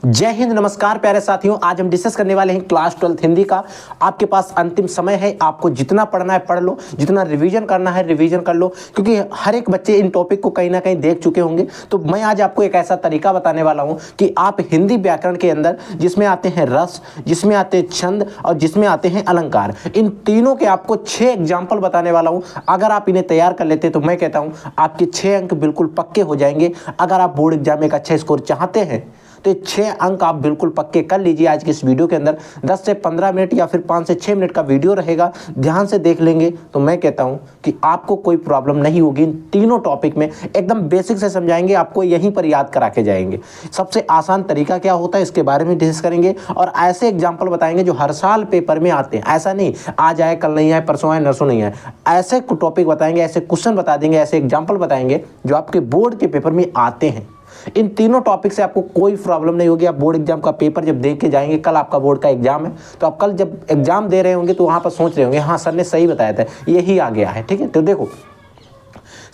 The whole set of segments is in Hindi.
जय हिंद, नमस्कार प्यारे साथियों। आज हम डिस्कस करने वाले हैं क्लास 12 हिंदी का। आपके पास अंतिम समय है, आपको जितना पढ़ना है पढ़ लो, जितना रिवीजन करना है रिवीजन कर लो, क्योंकि हर एक बच्चे इन टॉपिक को कहीं ना कहीं देख चुके होंगे। तो मैं आज आपको एक ऐसा तरीका बताने वाला हूं कि आप हिंदी व्याकरण के अंदर जिसमें आते हैं रस, जिसमें आते हैं छंद और जिसमें आते हैं अलंकार, इन तीनों के आपको 6 एग्जाम्पल बताने वाला हूं। अगर आप इन्हें तैयार कर लेते तो मैं कहता हूं आपके 6 अंक बिल्कुल पक्के हो जाएंगे। अगर आप बोर्ड एग्जाम में एक अच्छा स्कोर चाहते हैं तो 6 अंक आप बिल्कुल पक्के कर लीजिए। आज की इस वीडियो के अंदर 10 से 15 मिनट या फिर 5 से 6 मिनट का वीडियो रहेगा। ध्यान से देख लेंगे तो मैं कहता हूं कि आपको कोई प्रॉब्लम नहीं होगी। इन तीनों टॉपिक में एकदम बेसिक से समझाएंगे, आपको यहीं पर याद करा के जाएंगे। सबसे आसान तरीका क्या होता है इसके बारे में डिस्कस करेंगे और ऐसे एग्जाम्पल बताएंगे जो हर साल पेपर में आते हैं। ऐसा नहीं आज आए कल नहीं आए परसों आए नरसों नहीं आए, ऐसे टॉपिक बताएंगे, ऐसे क्वेश्चन बता देंगे, ऐसे एग्जाम्पल बताएंगे जो आपके बोर्ड के पेपर में आते हैं। इन तीनों टॉपिक से आपको कोई प्रॉब्लम नहीं होगी। आप बोर्ड एग्जाम का पेपर जब देख के जाएंगे, कल आपका बोर्ड का एग्जाम है, तो आप कल जब एग्जाम दे रहे होंगे तो वहां पर सोच रहे होंगे हाँ सर ने सही बताया था, यही आ गया है। ठीक है, तो देखो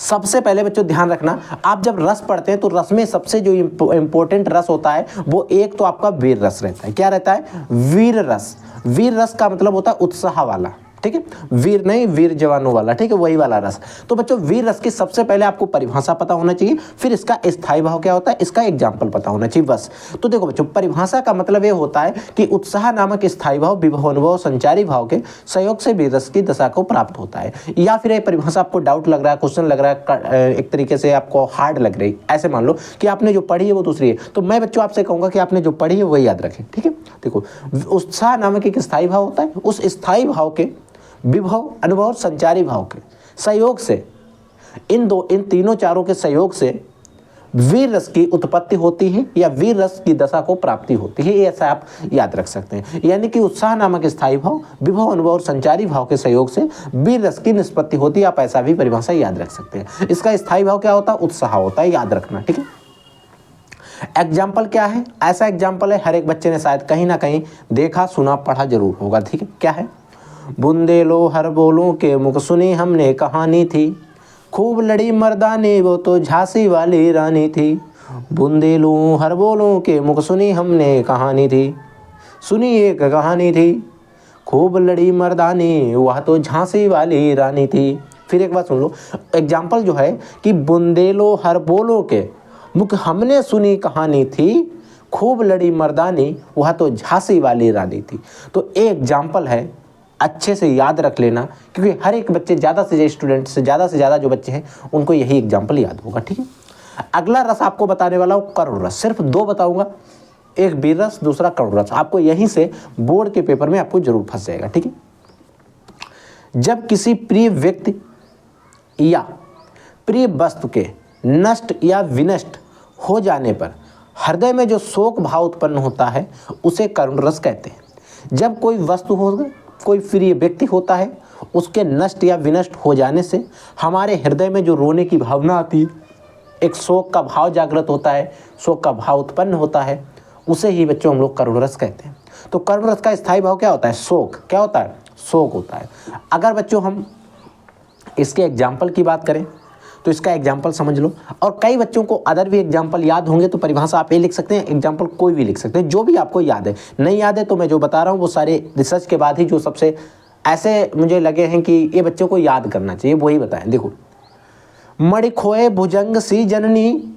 सबसे पहले बच्चों ध्यान रखना, आप जब रस पढ़ते हैं तो रस में सबसे जो इंपॉर्टेंट रस होता है वो एक तो आपका वीर रस रहता है। क्या रहता है? वीर रस। वीर रस का मतलब होता है उत्साह वाला। ठीक है, वीर नहीं, वीर जवानों वाला। ठीक है, वही वाला रस। तो बच्चों वीर रस की सबसे पहले आपको परिभाषा पता होना चाहिए, फिर इसका स्थायी भाव क्या होता है, इसका एग्जाम्पल पता होना चाहिए बस। तो देखो बच्चों, परिभाषा का मतलब ये होता है कि उत्साह नामक स्थायी भाव विभव अनुभव संचारी भाव के सहयोग से वीर रस की दशा को प्राप्त होता है। या फिर ये परिभाषा आपको डाउट लग रहा है, क्वेश्चन लग रहा है, एक तरीके से आपको हार्ड लग रही, ऐसे मान लो कि आपने जो पढ़ी है वो दूसरी है, तो मैं बच्चों आपसे कहूंगा कि आपने जो पढ़ी है वही याद रखें। ठीक है, देखो उत्साह नामक एक स्थायी भाव होता है, उस स्थायी भाव के विभव अनुभव और संचारी भाव के सहयोग से, इन तीनों चारों के सहयोग से वीर रस की उत्पत्ति होती है या वीर रस की दशा को प्राप्ति होती है। ऐसा आप याद रख सकते हैं। यानी कि उत्साह नामक स्थायी भाव विभव अनुभव और संचारी भाव के सहयोग से वीर रस की निष्पत्ति होती है। आप ऐसा भी परिभाषा याद रख सकते हैं। इसका स्थायी भाव क्या होता है? उत्साह होता है, याद रखना। ठीक है, एग्जाम्पल क्या है? ऐसा एग्जाम्पल है हर एक बच्चे ने शायद कहीं ना कहीं देखा सुना पढ़ा जरूर होगा। ठीक है, क्या है? बुंदेलो हर बोलों के मुख सुनी हमने कहानी थी, खूब लड़ी मर्दानी वो तो झांसी वाली रानी थी। बुंदेलो हर बोलों के मुख सुनी हमने कहानी थी, सुनी एक कहानी थी, खूब लड़ी मर्दानी वह तो झांसी वाली रानी थी। फिर एक बात सुन लो, एग्जाम्पल जो है कि बुंदेलो हर बोलों के मुख हमने सुनी कहानी थी, खूब लड़ी मर्दानी वह तो झांसी वाली रानी थी। तो एक एग्जाम्पल है, अच्छे से याद रख लेना, क्योंकि हर एक बच्चे ज़्यादा से ज़्यादा जो बच्चे हैं उनको यही एग्जाम्पल याद होगा। ठीक है, अगला रस आपको बताने वाला हूँ करुण रस। सिर्फ 2 बताऊंगा, एक वीर रस, दूसरा करुण रस। आपको यहीं से बोर्ड के पेपर में आपको जरूर फंस जाएगा। ठीक है, जब किसी प्रिय व्यक्ति या प्रिय वस्तु के नष्ट या विनष्ट हो जाने पर हृदय में जो शोक भाव उत्पन्न होता है उसे करुण रस कहते हैं। जब कोई वस्तु हो, कोई प्रिय व्यक्ति होता है, उसके नष्ट या विनष्ट हो जाने से हमारे हृदय में जो रोने की भावना आती है, एक शोक का भाव जागृत होता है, शोक का भाव उत्पन्न होता है, उसे ही बच्चों हम लोग करुण रस कहते हैं। तो करुण रस का स्थायी भाव क्या होता है? शोक। क्या होता है? शोक होता है। अगर बच्चों हम इसके एग्जाम्पल की बात करें तो इसका एग्जाम्पल समझ लो, और कई बच्चों को अदर भी एग्जाम्पल याद होंगे तो परिभाषा आप ये लिख सकते हैं, एग्जाम्पल कोई भी लिख सकते हैं, जो भी आपको याद है। नहीं याद है तो मैं जो बता रहा हूँ वो सारे रिसर्च के बाद ही जो सबसे ऐसे मुझे लगे हैं कि ये बच्चों को याद करना चाहिए वही बताएं। देखो, मणि खोए भुजंग सी जननी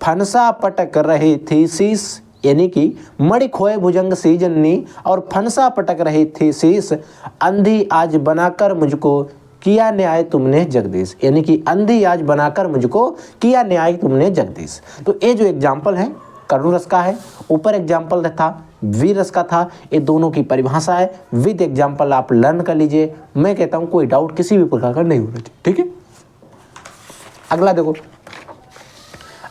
फनसा पटक रही थी शीस, यानी कि मणि खोए भुजंग सी जननी और फनसा पटक रही थी शीस, अंधी आज बनाकर मुझको किया न्याय तुमने जगदीश, यानी कि अंधी आज बनाकर मुझको किया न्याय तुमने जगदीश। तो ये जो एग्जाम्पल है करुण रस का है, ऊपर एग्जाम्पल था वीर रस का था। ये दोनों की परिभाषा है, विद एग्जाम्पल आप लर्न कर लीजिए। मैं कहता हूँ कोई डाउट किसी भी प्रकार का नहीं होना चाहिए। ठीक है, अगला देखो,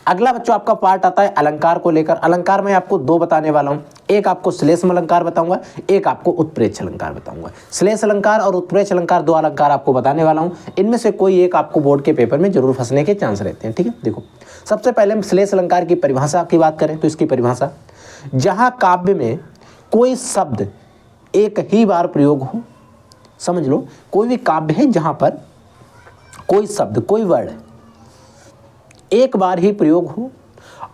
अगला बच्चों आपका पार्ट आता है अलंकार को लेकर। अलंकार में आपको 2 बताने वाला हूं, एक आपको श्लेषम अलंकार बताऊंगा, एक आपको उत्प्रेक्ष अलंकार बताऊंगा। श्लेष अलंकार और उत्प्रेक्ष अलंकार 2 अलंकार आपको बताने वाला हूं। इनमें से कोई एक आपको बोर्ड के पेपर में जरूर फंसने के चांस रहते हैं। ठीक है, देखो सबसे पहले हम श्लेष अलंकार की परिभाषा की बात करें तो इसकी परिभाषा, जहां काव्य में कोई शब्द एक ही बार प्रयोग हो, समझ लो कोई भी काव्य है जहां पर कोई शब्द कोई वर्ड एक बार ही प्रयोग हो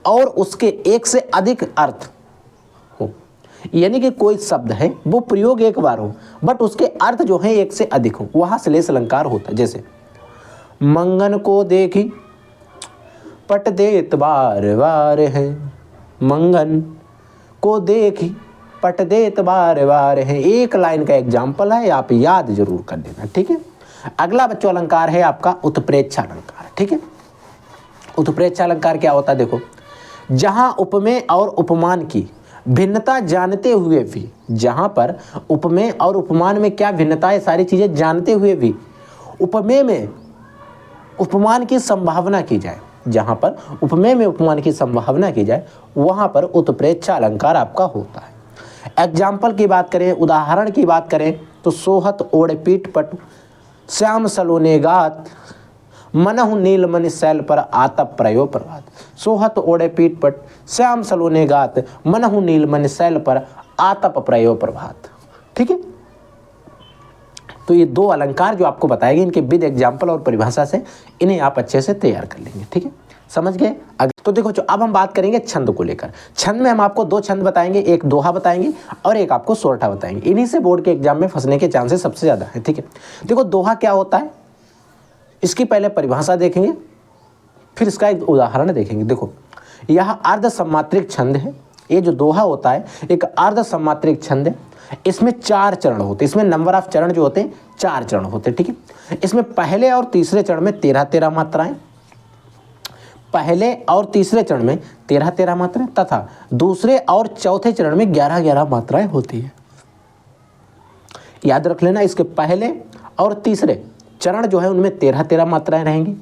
और उसके एक से अधिक अर्थ यानी कि कोई शब्द है वो प्रयोग एक बार हो बट उसके अर्थ जो है एक से अधिक हो, वहाँ श्लेष अलंकार होता है। जैसे मंगन को देखी पट देत बार बार है, मंगन को देखी पट देत बार बार है, एक लाइन का एग्जाम्पल है, आप याद जरूर कर लेना। ठीक है, अगला बच्चों अलंकार है आपका उत्प्रेक्षा अलंकार। ठीक है, उत्प्रेक्षा अलंकार क्या होता है, देखो जहां उपमेय और उपमान की भिन्नता जानते हुए भी, जहां पर उपमेय और उपमान में क्या भिन्नता है सारी चीजें जानते हुए भी उपमेय में उपमान की संभावना की जाए, जहां पर उपमेय में उपमान की संभावना की जाए वहां पर उत्प्रेक्षा अलंकार आपका होता है। एग्जाम्पल की बात करें, उदाहरण की बात करें तो सोहत ओढ़ पीठ पट श्याम सलोने गात मनहु नीलमणि शैल पर आतप प्रयो प्रभात। सोहत ओढ़े पीठ पट श्याम सलोने गात मनहु नीलमणि शैल पर आतप प्रयो प्रभात। ठीक है, तो ये दो अलंकार जो आपको बताएंगे, इनके विद एग्जाम्पल और परिभाषा से इन्हें आप अच्छे से तैयार कर लेंगे। ठीक है, समझ गए। तो देखो जो अब हम बात करेंगे छंद को लेकर। छंद में हम आपको दो छंद बताएंगे, एक दोहा बताएंगे और एक आपको सोरठा बताएंगे। इन्हीं से बोर्ड के एग्जाम में फंसने के चांसेस सबसे ज्यादा है। ठीक है, देखो दोहा क्या होता है, इसकी पहले परिभाषा देखेंगे, फिर इसका एक उदाहरण देखेंगे। देखो यह अर्ध सम्मात्रिक छंद है। ये जो दोहा होता है एक अर्ध सम्मात्रिक छंद है। इसमें 4 चरण होते हैं, इसमें नंबर ऑफ चरण जो होते हैं 4 चरण होते हैं। ठीक है, इसमें पहले और तीसरे चरण में 13-13 मात्राएं, पहले और तीसरे चरण में 13-13 मात्राएं तथा दूसरे और चौथे चरण में 11-11 मात्राएं होती है। याद रख लेना, इसके पहले और तीसरे चरण जो है उनमें 13-13 मात्राएं रहेंगी,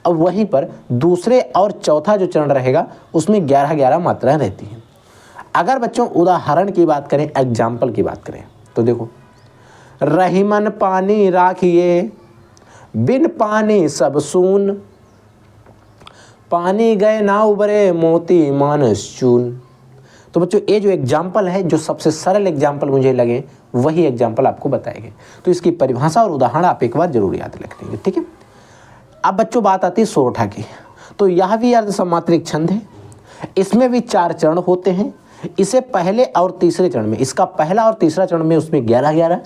अब वहीं पर दूसरे और चौथा जो चरण रहेगा उसमें 11-11 मात्राएं रहती हैं। अगर बच्चों उदाहरण की बात करें, एग्जाम्पल की बात करें तो देखो रहीमन पानी राखिए बिन पानी सब सून, पानी गए ना उबरे मोती मानस चून। तो बच्चों ये जो एग्जाम्पल है, जो सबसे सरल एग्जाम्पल मुझे लगे वही एग्जाम्पल आपको बताएंगे, तो इसकी परिभाषा और उदाहरण आप एक बार जरूर याद रख लेंगे। ठीक है, अब बच्चों बात आती है सोरठा की। तो यह भी अर्ध सम्मात्रिक छंद है, इसमें भी 4 चरण होते हैं। इसे पहले और तीसरे चरण में, इसका पहला और तीसरा चरण में उसमें 11-11,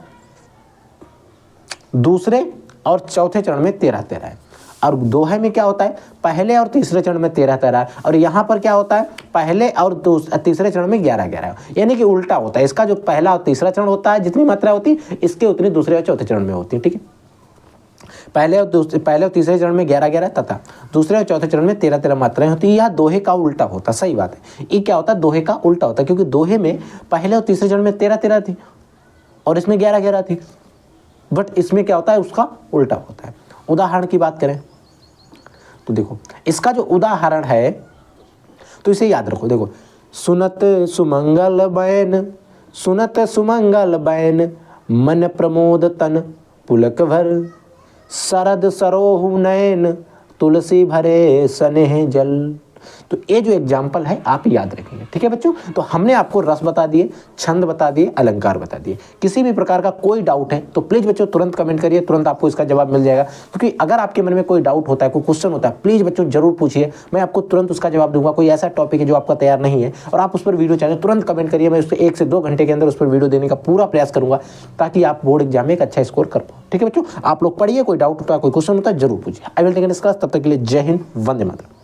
दूसरे और चौथे चरण में 13-13 है। और दोहे में क्या होता है, पहले और तीसरे चरण में 13-13 और यहाँ पर क्या होता है पहले और तीसरे चरण में 11-11, यानी कि उल्टा होता है। इसका जो पहला और तीसरा चरण होता है जितनी मात्रा होती है इसके उतनी दूसरे और चौथे चरण में होती है। ठीक है, पहले और तीसरे चरण में 11-11 तथा दूसरे और चौथे चरण में 13-13 मात्राएं होती है। यह दोहे का उल्टा होता है। सही बात है, ये क्या होता है दोहे का उल्टा होता है, क्योंकि दोहे में पहले और तीसरे चरण में 13-13 थी और इसमें 11-11 थी, बट इसमें क्या होता है उसका उल्टा होता है। उदाहरण की बात करें तो देखो इसका जो उदाहरण है तो इसे याद रखो। देखो सुनत सुमंगल बैन, सुनत सुमंगल बैन मन प्रमोद तन पुलक भर, शरद सरोहु नयन तुलसी भरे स्नेह जल। तो ये जो एग्जाम्पल है आप याद रखेंगे। ठीक है बच्चों, तो हमने आपको रस बता दिए, छंद बता दिए, अलंकार बता दिए। किसी भी प्रकार का कोई डाउट है तो प्लीज बच्चों तुरंत कमेंट करिए, तुरंत आपको इसका जवाब मिल जाएगा। क्योंकि अगर आपके मन में कोई डाउट होता है, कोई क्वेश्चन होता है, प्लीज बच्चों जरूर पूछिए, मैं आपको तुरंत उसका जवाब दूंगा। कोई ऐसा टॉपिक है जो आपका तैयार नहीं है और आप उस पर वीडियो चाहें तुरंत कमेंट करिए, मैं उस पर 1 से 2 घंटे के अंदर उस पर वीडियो देने का पूरा प्रयास करूंगा ताकि आप बोर्ड एग्जाम में एक अच्छा स्कोर कर पाओ। ठीक है बच्चों, आप लोग पढ़िए, कोई डाउट होता है, कोई क्वेश्चन होता है जरूर पूछिए। I will take this class. तब तक के लिए जय हिंद, वंदे मातरम।